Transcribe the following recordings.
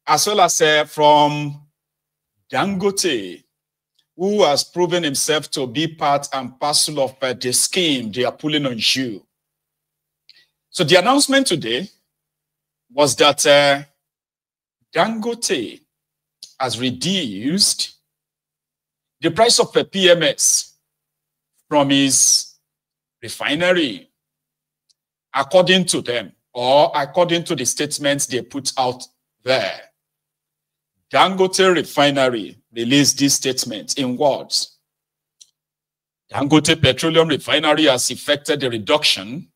as well as from Dangote, who has proven himself to be part and parcel of the scheme they are pulling on you. So the announcement today was that Dangote has reduced the price of PMS from his refinery, according to them, or according to the statements they put out there. Dangote Refinery released this statement in words. Dangote Petroleum Refinery has effected a reduction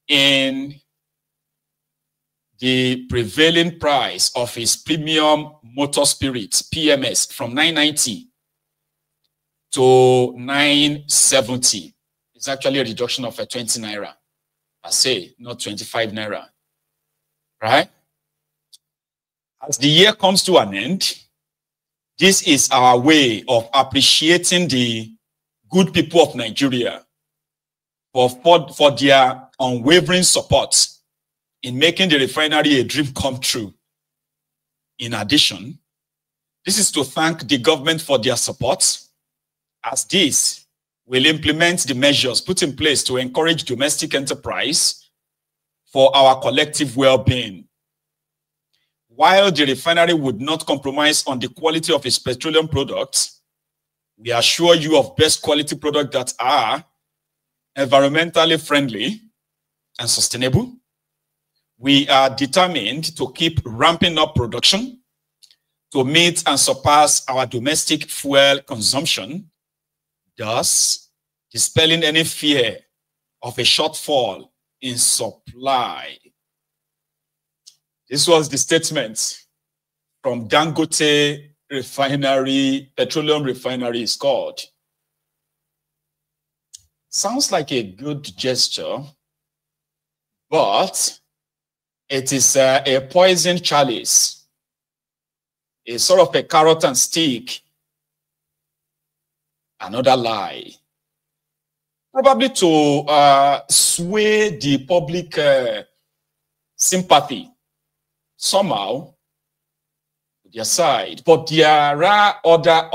in the prevailing price of its premium motor spirits, PMS, from $9.90 to $9.70. It's actually a reduction of 20 naira. I say, not 25 naira. Right? As the year comes to an end, this is our way of appreciating the good people of Nigeria for their unwavering support in making the refinery a dream come true. In addition, this is to thank the government for their support, as this will implement the measures put in place to encourage domestic enterprise for our collective well-being. While the refinery would not compromise on the quality of its petroleum products, we assure you of best quality products that are environmentally friendly and sustainable. We are determined to keep ramping up production to meet and surpass our domestic fuel consumption, thus dispelling any fear of a shortfall in supply. This was the statement from Dangote Refinery, Petroleum Refinery is called. Sounds like a good gesture, but it is a poison chalice. It's sort of a carrot and stick. Another lie. Probably to sway the public sympathy somehow to their side. But there are other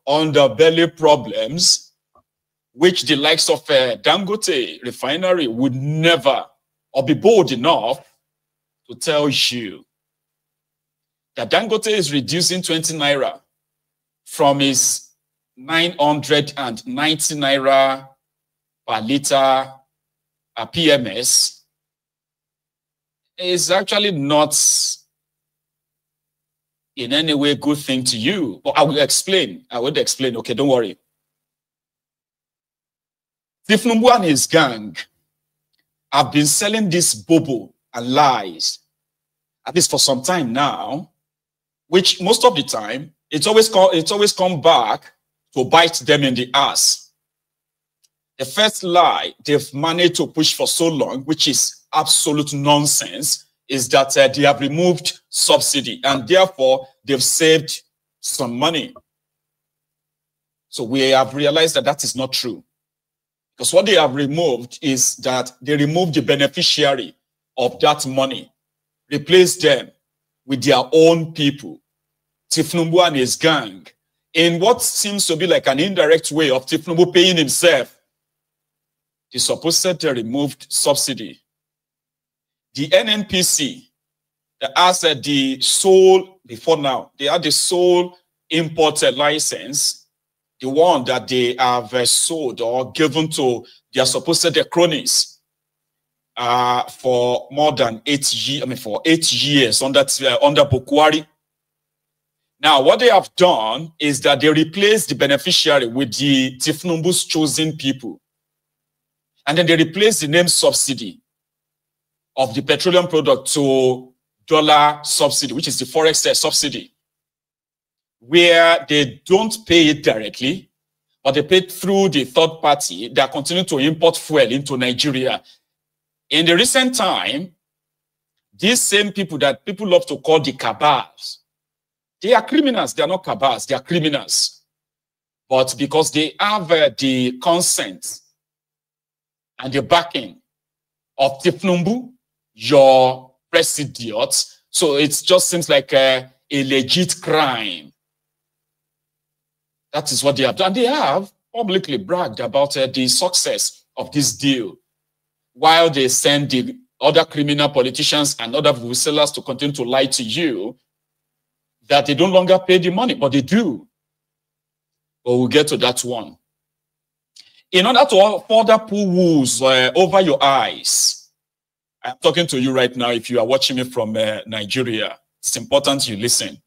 underbelly problems which the likes of Dangote Refinery would never or be bold enough to tell you. That Dangote is reducing 20 naira from his 990 naira per liter PMS is actually not in any way a good thing to you. But I will explain. Okay, don't worry. Tinubu and his gang have been selling this bobo and lies, at least for some time now, which most of the time, it's always come back to bite them in the ass. The first lie they've managed to push for so long, which is absolute nonsense, is that they have removed subsidy and therefore they've saved some money. So we have realized that that is not true. Because what they have removed is that they removed the beneficiary of that money, replaced them with their own people, Tinubu and his gang, in what seems to be like an indirect way of Tinubu paying himself. The supposed removed subsidy. The NNPC, that has the sole, before now, they had the sole import license, the one that they have sold or given to their supposed cronies for more than 8 years, for 8 years under Bukwari. Now, what they have done is that they replaced the beneficiary with the Tinubu's chosen people. And then they replaced the name subsidy of the petroleum product to dollar subsidy, which is the forex subsidy, where they don't pay it directly, but they pay it through the third party that continue to import fuel into Nigeria. In the recent time, these same people that people love to call the cabals, they are criminals. They are not cabals, they are criminals. But because they have the consent and the backing of Tinubu, your press idiots. So it just seems like a legit crime. That is what they have done. They have publicly bragged about the success of this deal, while they send the other criminal politicians and other sellers to continue to lie to you that they no longer pay the money, but they do. But we'll get to that one. In order to further pull wool over your eyes, I'm talking to you right now. If you are watching me from Nigeria, it's important you listen.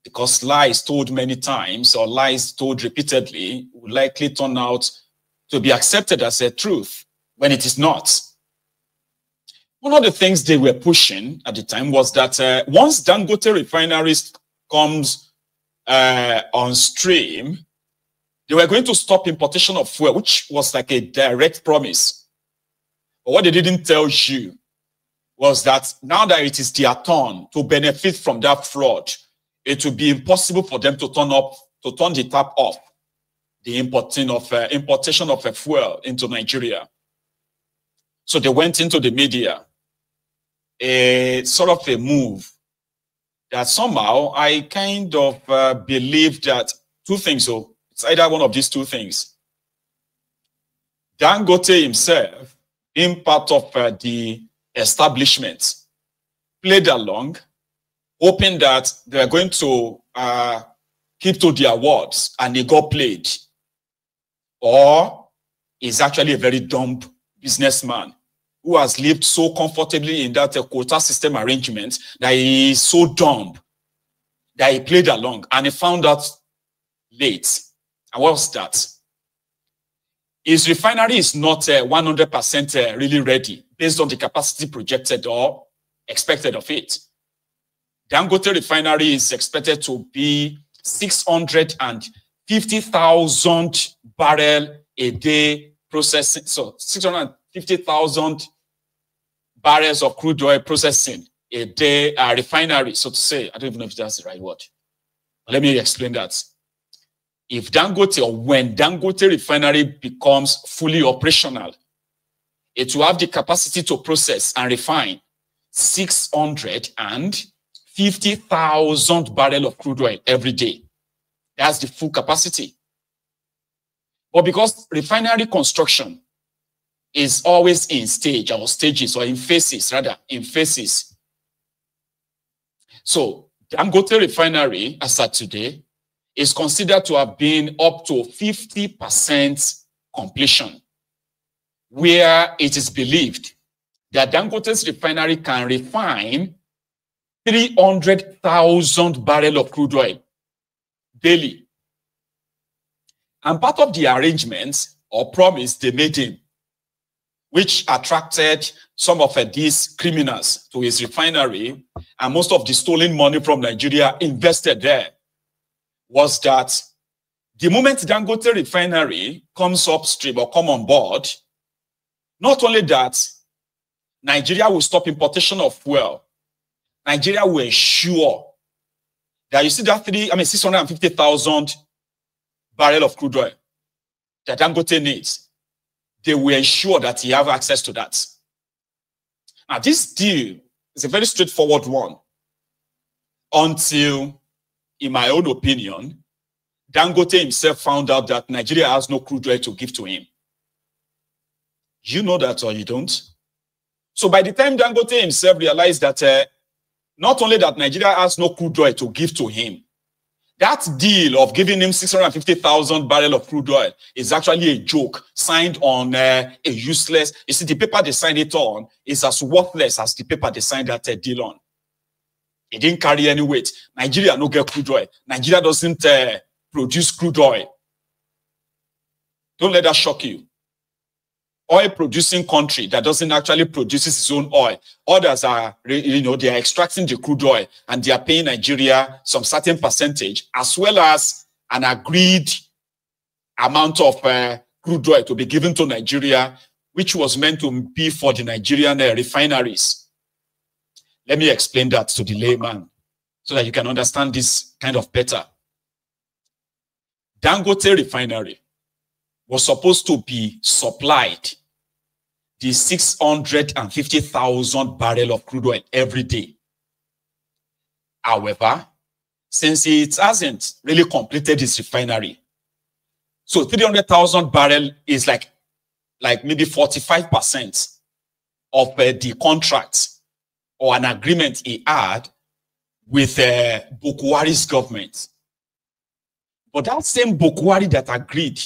Because lies told many times or lies told repeatedly will likely turn out to be accepted as a truth when it is not. One of the things they were pushing at the time was that once Dangote refineries comes on stream, they were going to stop importation of fuel, which was like a direct promise. But what they didn't tell you was that now that it is their turn to benefit from that fraud, it will be impossible for them to turn the tap off the importation of a fuel into Nigeria. So they went into the media, a sort of a move that somehow I kind of believe that two things. So it's either one of these two things. Dangote himself, being part of the establishment, played along, hoping that they are going to keep to their words, and they got played. Or is actually a very dumb businessman who has lived so comfortably in that quota system arrangement that he is so dumb that he played along, and he found out late. And what was that? His refinery is not 100% really ready based on the capacity projected or expected of it. Dangote refinery is expected to be 650,000 barrel a day processing. So 650,000 barrels of crude oil processing a day refinery, so to say. I don't even know if that's the right word. But let me explain that. If Dangote, or when Dangote refinery becomes fully operational, it will have the capacity to process and refine 650,000 barrels of crude oil every day. That's the full capacity. But because refinery construction is always in stage or stages, or in phases, rather, in phases. So Dangote refinery, as at today, is considered to have been up to 50% completion, where it is believed that Dangote's refinery can refine 300,000 barrels of crude oil daily. And part of the arrangements or promise they made him, which attracted some of these criminals to his refinery, and most of the stolen money from Nigeria invested there, was that the moment Dangote refinery comes upstream or come on board, not only that, Nigeria will stop importation of fuel. Nigeria will ensure that, you see that 650,000 barrels of crude oil that Dangote needs, they will ensure that he have access to that. Now, this deal is a very straightforward one until, in my own opinion, Dangote himself found out that Nigeria has no crude oil to give to him. You know that or you don't? So by the time Dangote himself realized that not only that Nigeria has no crude oil to give to him, that deal of giving him 650,000 barrels of crude oil is actually a joke signed on a useless. You see, the paper they signed it on is as worthless as the paper they signed that deal on. It didn't carry any weight. Nigeria no get crude oil. Nigeria doesn't produce crude oil. Don't let that shock you. Oil producing country that doesn't actually produce its own oil. Others are, they are extracting the crude oil and they are paying Nigeria some certain percentage, as well as an agreed amount of crude oil to be given to Nigeria, which was meant to be for the Nigerian refineries. Let me explain that to the layman so that you can understand this kind of better. Dangote refinery was supposed to be supplied the 650,000 barrels of crude oil every day. However, since it hasn't really completed its refinery, so 300,000 barrels is like maybe 45% of the contract or an agreement he had with Bukwari's government. But that same Bukwari that agreed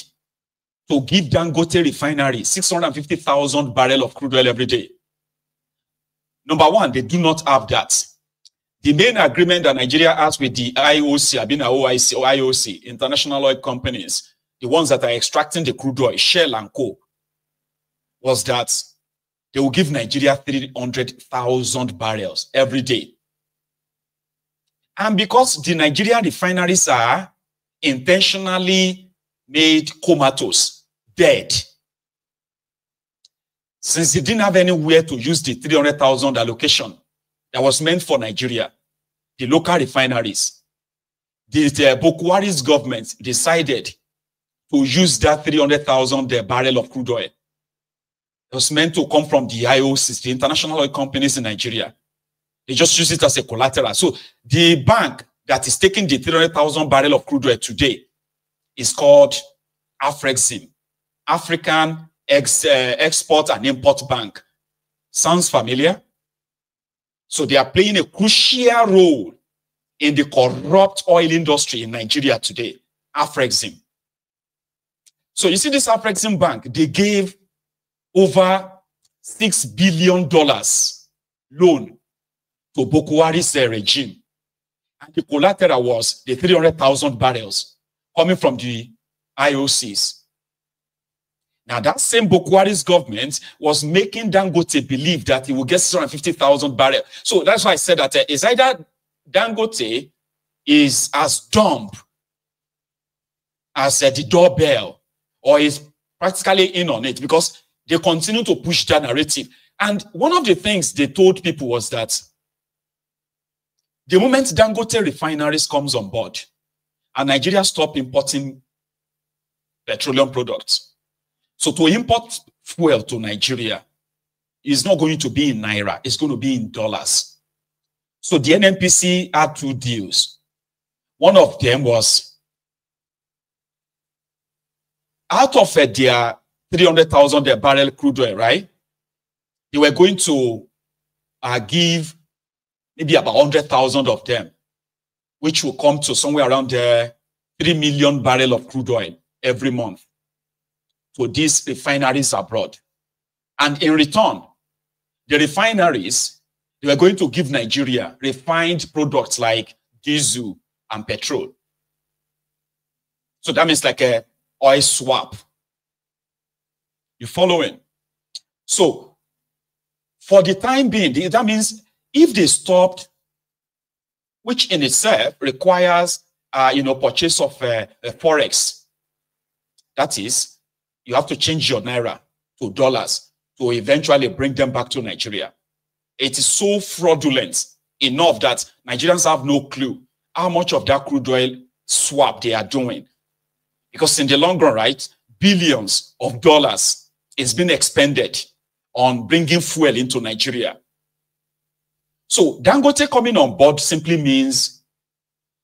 to give Dangote refinery 650,000 barrels of crude oil every day. Number one, they do not have that. The main agreement that Nigeria has with the IOC, I've been OIC or IOC, international oil companies, the ones that are extracting the crude oil, Shell and Co., was that they will give Nigeria 300,000 barrels every day. And because the Nigerian refineries are intentionally made comatose, dead, since they didn't have anywhere to use the 300,000 allocation that was meant for Nigeria, the local refineries, the Bukwari's government decided to use that 300,000 barrel of crude oil. It was meant to come from the IOCs, the international oil companies in Nigeria. They just use it as a collateral. So the bank that is taking the 300,000 barrel of crude oil today is called Afrexim, African Export and Import Bank. Sounds familiar? So they are playing a crucial role in the corrupt oil industry in Nigeria today, Afrexim. So you see this Afrexim Bank, they gave over $6 billion loan to Bukwari's regime. And the collateral was the 300,000 barrels coming from the IOCs. Now, that same Bukwari's government was making Dangote believe that he will get 650,000 barrels. So that's why I said that it's either Dangote is as dumb as the doorbell, or is practically in on it, because they continue to push that narrative. And one of the things they told people was that the moment Dangote refineries comes on board and Nigeria stop importing petroleum products, so to import fuel to Nigeria is not going to be in Naira, it's going to be in dollars. So the NNPC had two deals. One of them was, out of their 300,000 barrel crude oil, right? They were going to give maybe about 100,000 of them, which will come to somewhere around 3 million barrel of crude oil every month to these refineries abroad. And in return, the refineries, they were going to give Nigeria refined products like diesel and petrol. So that means like a oil swap. You following? So for the time being, that means if they stopped, which in itself requires purchase of forex, that is, you have to change your Naira to dollars to eventually bring them back to Nigeria. It is so fraudulent enough that Nigerians have no clue how much of that crude oil swap they are doing. Because in the long run, right, billions of dollars is being expended on bringing fuel into Nigeria. So Dangote coming on board simply means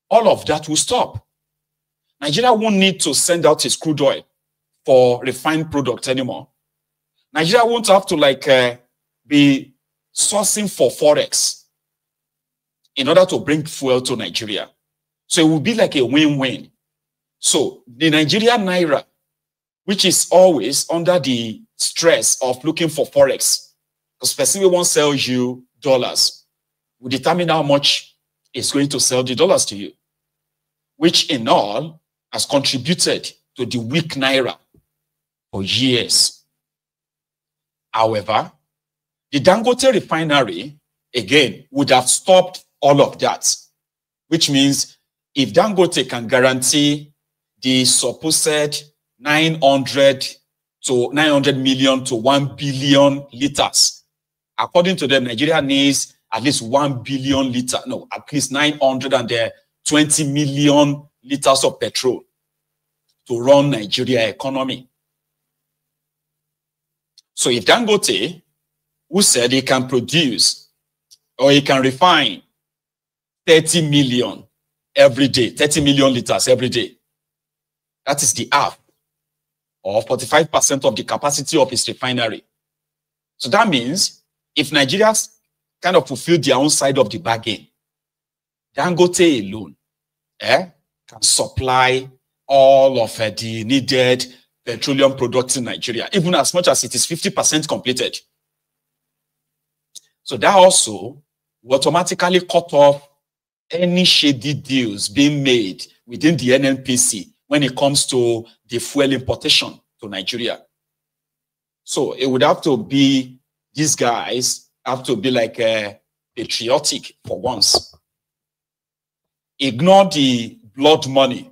all of that will stop. Nigeria won't need to send out its crude oil for refined products anymore. Nigeria won't have to be sourcing for forex in order to bring fuel to Nigeria. So it will be like a win-win. So the Nigerian Naira, which is always under the stress of looking for forex, because specifically won't sell you dollars, will determine how much it's going to sell the dollars to you, which in all has contributed to the weak Naira for years. However, the Dangote refinery, again, would have stopped all of that, which means if Dangote can guarantee the supposed 900 million to 1 billion liters, according to them, Nigeria needs at least 1 billion liters, no, at least 920 million liters of petrol to run Nigeria economy. So if Dangote, who said he can produce or he can refine 30 million every day, 30 million liters every day, that is the half or 45% of the capacity of his refinery. So that means if Nigerians kind of fulfill their own side of the bargain, Dangote alone can supply all of the needed petroleum products in Nigeria, even as much as it is 50% completed. So that also will automatically cut off any shady deals being made within the NNPC when it comes to the fuel importation to Nigeria. So it would have to be, these guys have to be like patriotic for once. Ignore the blood money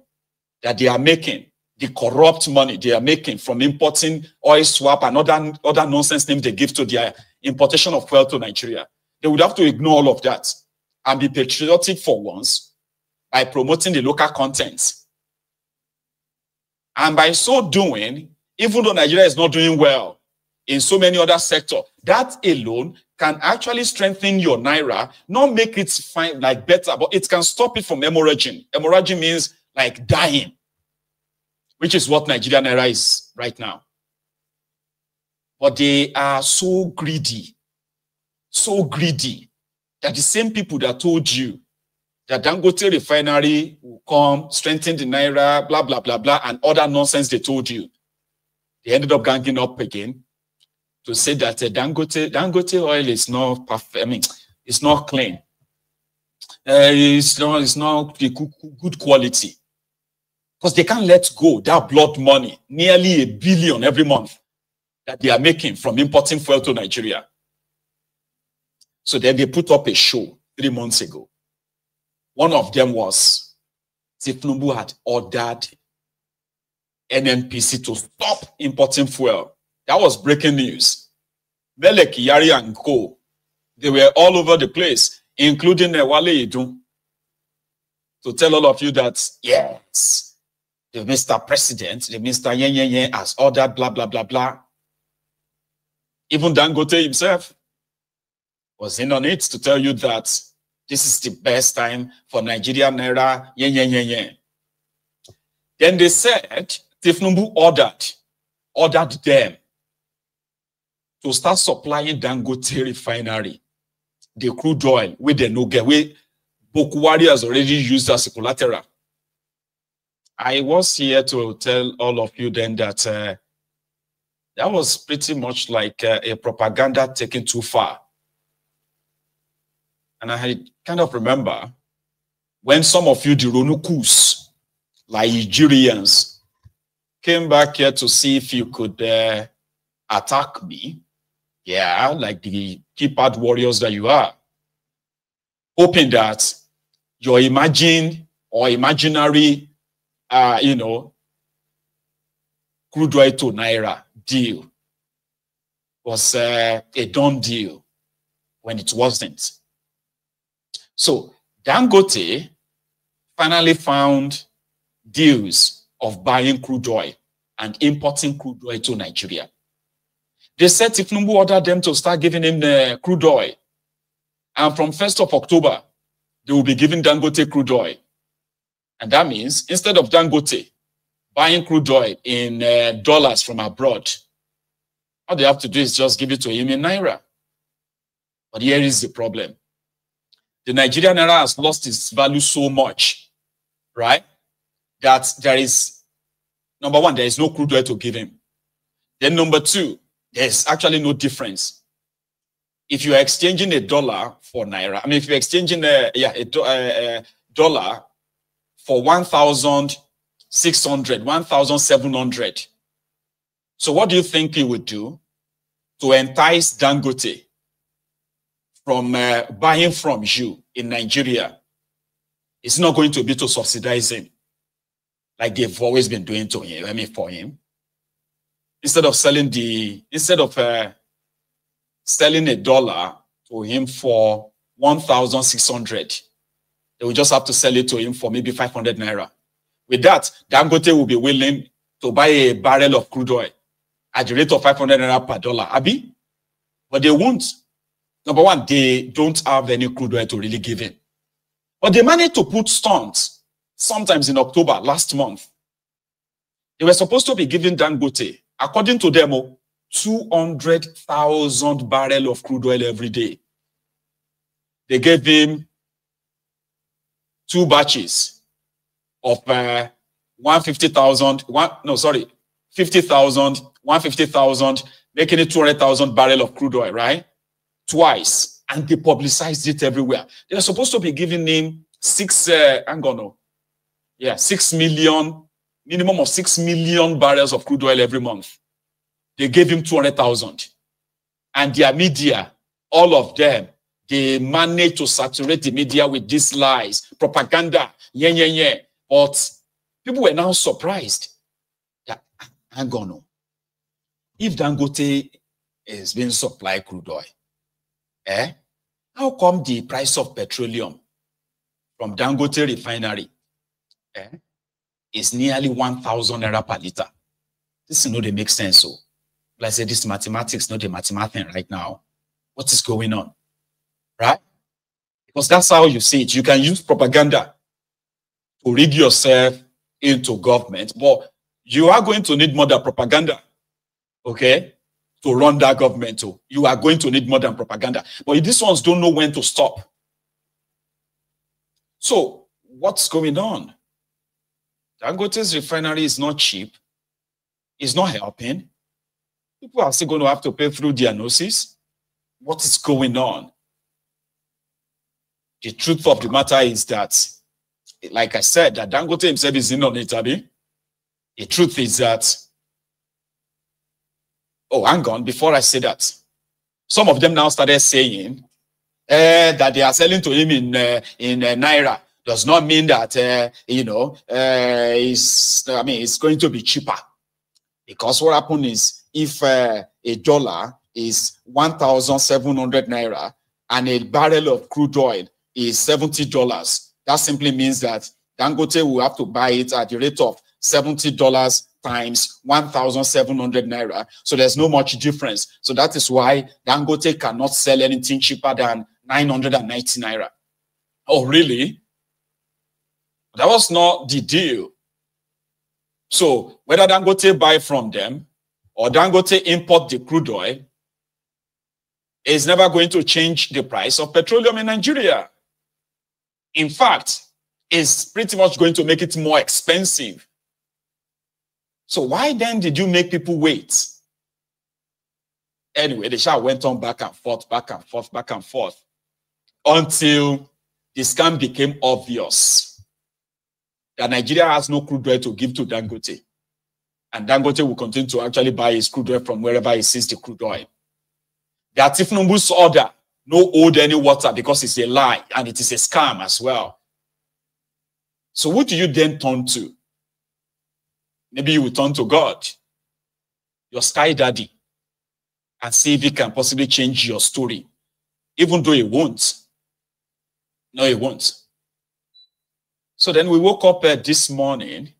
that they are making, the corrupt money they are making from importing oil swap and other nonsense names they give to their importation of fuel to Nigeria. They would have to ignore all of that and be patriotic for once by promoting the local content. And by so doing, even though Nigeria is not doing well in so many other sectors, that alone can actually strengthen your Naira, not make it fine, like better, but it can stop it from hemorrhaging. Hemorrhaging means like dying, which is what Nigeria Naira is right now. But they are so greedy that the same people that told you that Dangote refinery will come, strengthen the Naira, blah, blah, blah, blah, and other nonsense they told you, they ended up ganging up again to say that Dangote oil is not perfect. I mean, it's not clean. It's not good quality. Because they can't let go that blood money, nearly $1 billion every month that they are making from importing fuel to Nigeria. So then they put up a show 3 months ago. One of them was Tinubu had ordered NNPC to stop importing fuel. That was breaking news. Belek, Yari, and Co. They were all over the place, including Wale Idun, to tell all of you that, yes, the Mr. President, the Mr. Yen Yen Yen has ordered blah, blah, blah, blah. Even Dangote himself was in on it to tell you that this is the best time for Nigeria Naira, yen, yen, yen, yen. Then they said, Tinubu ordered them to start supplying Dangote refinery, the crude oil, with the no get, where Bokuwari has already used as a collateral. I was here to tell all of you then that that was pretty much like a propaganda taken too far. And I kind of remember when some of you, the Ronukus, like Nigerians, came back here to see if you could attack me. Yeah, like the keypad warriors that you are. Hoping that your imagined or imaginary, crude oil to Naira deal was a done deal when it wasn't. So Dangote finally found deals of buying crude oil and importing crude oil to Nigeria. They said Tinubu ordered them to start giving him the crude oil. And from 1st of October, they will be giving Dangote crude oil. And that means instead of Dangote buying crude oil in dollars from abroad, all they have to do is just give it to him in Naira. But here is the problem. The Nigerian Naira has lost its value so much, right? That there is, number one, there is no crude oil to give him. Then number two, there's actually no difference. If you are exchanging a dollar for Naira, I mean, if you're exchanging a dollar for 1,600, 1,700. So what do you think he would do to entice Dangote from buying from you in Nigeria? It's not going to be to subsidize him like they've always been doing to him, for him. Instead of selling selling a dollar to him for 1,600, they will just have to sell it to him for maybe 500 Naira. With that, Dangote will be willing to buy a barrel of crude oil at the rate of 500 naira per dollar, Abi? But they won't. Number one, they don't have any crude oil to really give in. But they managed to put stunts sometimes in October last month. They were supposed to be giving Dangote, according to them, 200,000 barrels of crude oil every day. They gave him 2 batches of 50,000, 150,000, making it 200,000 barrels of crude oil, right? Twice. And they publicized it everywhere. They were supposed to be giving him 6 million, minimum of 6 million barrels of crude oil every month. They gave him 200,000. And their media, all of them, they managed to saturate the media with these lies, propaganda, But people were now surprised that, hang on, if Dangote is being supplied crude oil, how come the price of petroleum from Dangote refinery is nearly 1,000 naira per liter? This is not they make sense. So, like I said, this mathematics, not the mathematics right now. What is going on? Right? Because that's how you see it. You can use propaganda to rig yourself into government, but you are going to need more than propaganda, okay, to run that government. So you are going to need more than propaganda. But these ones don't know when to stop. So what's going on? Dangote's refinery is not cheap. It's not helping. People are still going to have to pay through their noses. What is going on? The truth of the matter is that, like I said, that Dangote himself is in on it, Abi. The truth is that, oh, hang on, before I say that, some of them now started saying that they are selling to him in Naira. Does not mean that, it's going to be cheaper. Because what happened is, if a dollar is 1,700 Naira and a barrel of crude oil is $70, that simply means that Dangote will have to buy it at the rate of $70 times 1,700 Naira. So there's no much difference. So that is why Dangote cannot sell anything cheaper than 990 Naira. Oh, really? That was not the deal. So whether Dangote buy from them or Dangote import the crude oil is never going to change the price of petroleum in Nigeria. In fact, it's pretty much going to make it more expensive. So why then did you make people wait? Anyway, the shah went on back and forth, until the scam became obvious that Nigeria has no crude oil to give to Dangote. And Dangote will continue to actually buy his crude oil from wherever he sees the crude oil. That Tinubu's order, no hold any water, because it's a lie and it is a scam as well. So who do you then turn to? Maybe you will turn to God, your sky daddy, and see if he can possibly change your story, even though he won't. No, he won't. So then we woke up this morning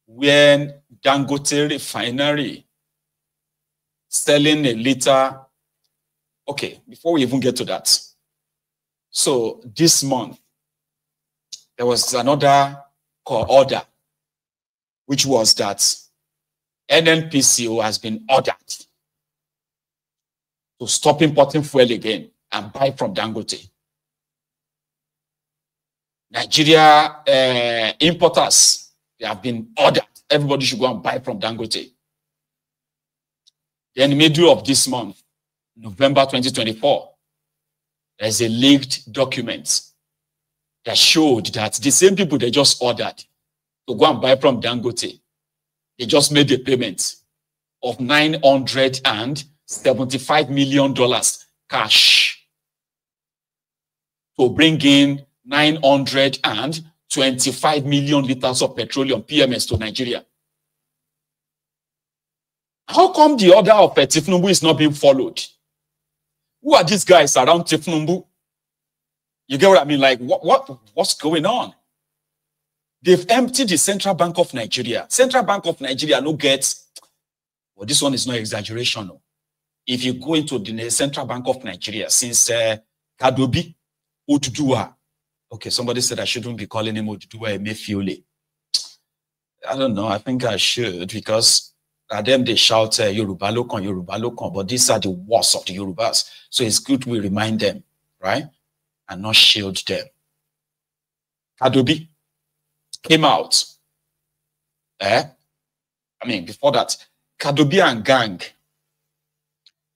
when Dangote refinery selling a liter. Okay, before we even get to that. So this month, there was another order, which was that NNPCO has been ordered to stop importing fuel again and buy from Dangote. Nigeria importers, they have been ordered. Everybody should go and buy from Dangote. Then in the middle of this month, November 2024, there's a leaked document that showed that the same people they just ordered to go and buy from Dangote, they just made a payment of $975 million cash to bring in 925 million liters of petroleum, PMS, to Nigeria. How come the order of Tinubu is not being followed? Who are these guys around Tinubu? You get what I mean? Like, what's going on? They've emptied the Central Bank of Nigeria. Central Bank of Nigeria no gets Well, this one is not exaggeration. No. If you go into the Central Bank of Nigeria, since Kadobi, Oduduwa, okay, somebody said I shouldn't be calling him Oduduwa Emefiole. I don't know. I think I should, because at them they shout Yoruba Lokon, but these are the worst of the Yorubas. So it's good we remind them, right? And not shield them. Kadobi came out. Before that, Kadobi and gang.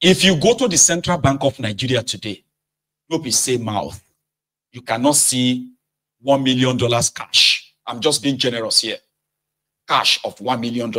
If you go to the Central Bank of Nigeria today, you'll be say mouth. You cannot see $1 million cash. I'm just being generous here. Cash of $1 million.